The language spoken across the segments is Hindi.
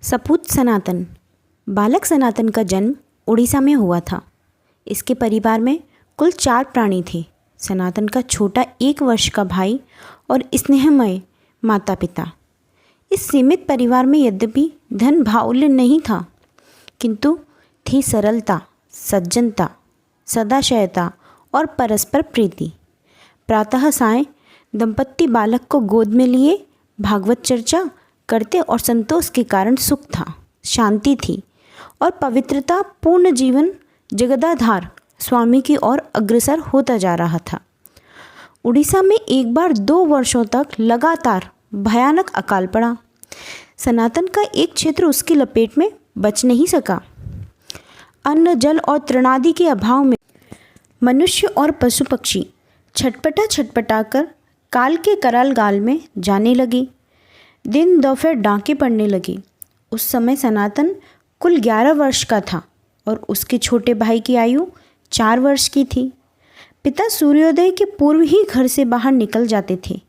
सपूत सनातन। बालक सनातन का जन्म उड़ीसा में हुआ था। इसके परिवार में कुल 4 प्राणी थे। सनातन का छोटा 1 वर्ष का भाई और स्नेहमय माता पिता। इस सीमित परिवार में यद्यपि धन बाहुल्य नहीं था, किंतु थी सरलता, सज्जनता, सदाशयता और परस्पर प्रीति। प्रातः सायं दंपत्ति बालक को गोद में लिए भागवत चर्चा करते और संतोष के कारण सुख था, शांति थी और पवित्रता पूर्ण जीवन जगदाधार स्वामी की ओर अग्रसर होता जा रहा था। उड़ीसा में एक बार 2 वर्षों तक लगातार भयानक अकाल पड़ा। सनातन का एक क्षेत्र उसकी लपेट में बच नहीं सका। अन्न, जल और तृणादि के अभाव में मनुष्य और पशु पक्षी छटपटा कर काल के कराल गाल में जाने लगे। दिन दोपहर डांके पड़ने लगे। उस समय सनातन कुल 11 वर्ष का था और उसके छोटे भाई की आयु 4 वर्ष की थी। पिता सूर्योदय के पूर्व ही घर से बाहर निकल जाते थे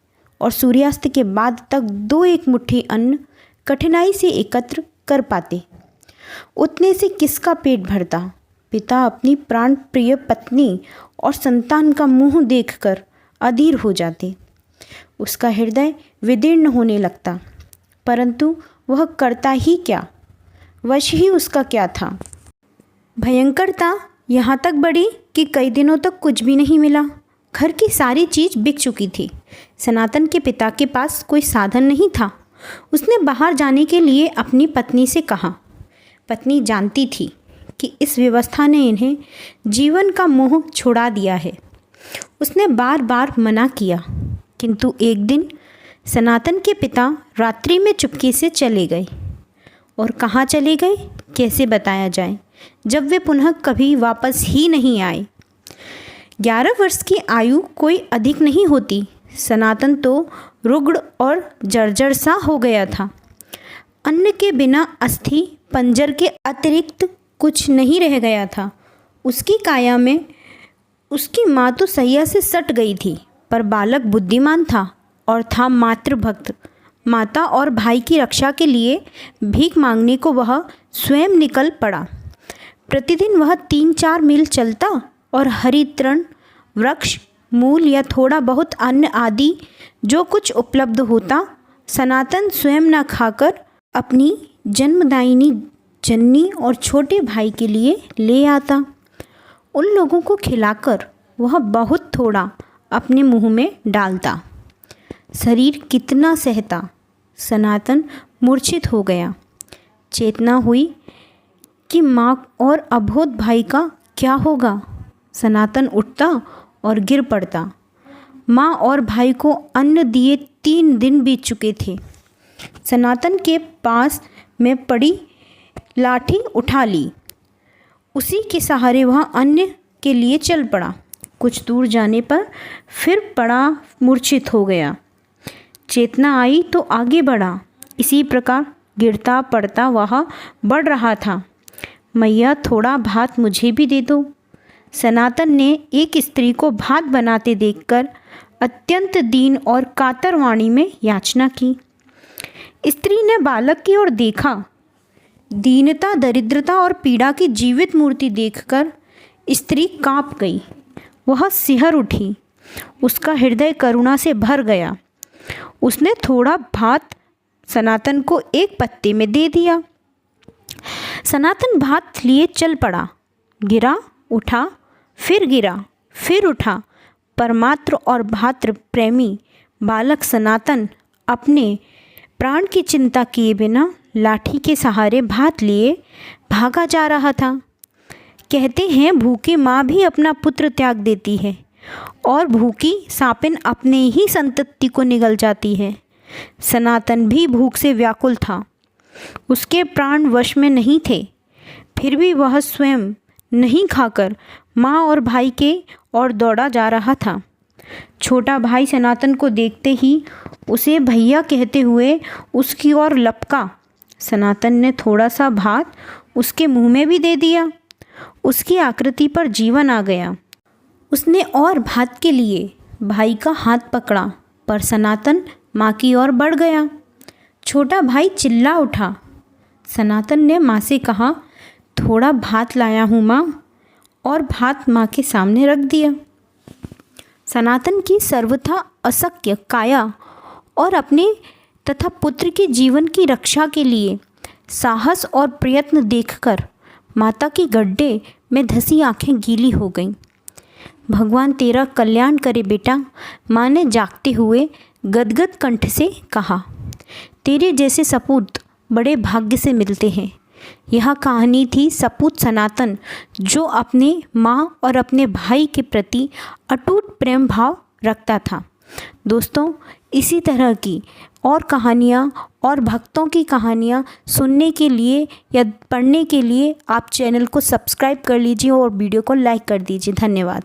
और सूर्यास्त के बाद तक 2-1 मुट्ठी अन्न कठिनाई से एकत्र कर पाते। उतने से किसका पेट भरता। पिता अपनी प्राण प्रिय पत्नी और संतान का मुंह देखकर अधीर हो जाते। उसका हृदय विदीर्ण होने लगता, परंतु वह करता ही क्या, वश ही उसका क्या था। भयंकरता यहाँ तक बढ़ी कि कई दिनों तक कुछ भी नहीं मिला। घर की सारी चीज़ बिक चुकी थी। सनातन के पिता के पास कोई साधन नहीं था। उसने बाहर जाने के लिए अपनी पत्नी से कहा। पत्नी जानती थी कि इस व्यवस्था ने इन्हें जीवन का मोह छुड़ा दिया है। उसने बार बार मना किया, किंतु एक दिन सनातन के पिता रात्रि में चुपके से चले गए। और कहाँ चले गए, कैसे बताया जाए, जब वे पुनः कभी वापस ही नहीं आए। 11 वर्ष की आयु कोई अधिक नहीं होती। सनातन तो रुग्ण और जर्जर सा हो गया था। अन्न के बिना अस्थि पंजर के अतिरिक्त कुछ नहीं रह गया था। उसकी काया में उसकी माँ तो सैया से सट गई थी, पर बालक बुद्धिमान था और था मातृभक्त। माता और भाई की रक्षा के लिए भीख मांगने को वह स्वयं निकल पड़ा। प्रतिदिन वह 3-4 मील चलता और हरी तृण, वृक्ष, मूल या थोड़ा बहुत अन्न आदि जो कुछ उपलब्ध होता, सनातन स्वयं न खाकर अपनी जन्मदायिनी जननी और छोटे भाई के लिए ले आता। उन लोगों को खिलाकर वह बहुत थोड़ा अपने मुंह में डालता। शरीर कितना सहता। सनातन मूर्छित हो गया। चेतना हुई कि माँ और अबोध भाई का क्या होगा। सनातन उठता और गिर पड़ता। माँ और भाई को अन्न दिए 3 दिन बीत चुके थे। सनातन के पास में पड़ी लाठी उठा ली। उसी के सहारे वह अन्न के लिए चल पड़ा। कुछ दूर जाने पर फिर पड़ा मूर्छित हो गया। चेतना आई तो आगे बढ़ा। इसी प्रकार गिरता पड़ता वह बढ़ रहा था। मैया, थोड़ा भात मुझे भी दे दो। सनातन ने एक स्त्री को भात बनाते देखकर अत्यंत दीन और कातर वाणी में याचना की। स्त्री ने बालक की ओर देखा। दीनता, दरिद्रता और पीड़ा की जीवित मूर्ति देखकर स्त्री कांप गई। वह सिहर उठी। उसका हृदय करुणा से भर गया। उसने थोड़ा भात सनातन को एक पत्ते में दे दिया। सनातन भात लिए चल पड़ा। गिरा, उठा, फिर गिरा, फिर उठा। परमात्र और भातृ प्रेमी बालक सनातन अपने प्राण की चिंता किए बिना लाठी के सहारे भात लिए भागा जा रहा था। कहते हैं भूखी माँ भी अपना पुत्र त्याग देती है और भूखी सापिन अपने ही संतति को निगल जाती है। सनातन भी भूख से व्याकुल था। उसके प्राण वश में नहीं थे। फिर भी वह स्वयं नहीं खाकर माँ और भाई के ओर दौड़ा जा रहा था। छोटा भाई सनातन को देखते ही उसे भैया कहते हुए उसकी ओर लपका। सनातन ने थोड़ा सा भात उसके मुंह में भी दे दिया। उसकी आकृति पर जीवन आ गया। उसने और भात के लिए भाई का हाथ पकड़ा, पर सनातन माँ की ओर बढ़ गया। छोटा भाई चिल्ला उठा। सनातन ने माँ से कहा, थोड़ा भात लाया हूँ माँ, और भात माँ के सामने रख दिया। सनातन की सर्वथा अशक्य काया और अपने तथा पुत्र के जीवन की रक्षा के लिए साहस और प्रयत्न देखकर माता की गड्ढे में धसी आंखें गीली हो गईं। भगवान तेरा कल्याण करे बेटा, माँ ने जागते हुए गदगद कंठ से कहा। तेरे जैसे सपूत बड़े भाग्य से मिलते हैं। यह कहानी थी सपूत सनातन, जो अपने माँ और अपने भाई के प्रति अटूट प्रेम भाव रखता था। दोस्तों, इसी तरह की और कहानियाँ और भक्तों की कहानियाँ सुनने के लिए या पढ़ने के लिए आप चैनल को सब्सक्राइब कर लीजिए और वीडियो को लाइक कर दीजिए। धन्यवाद।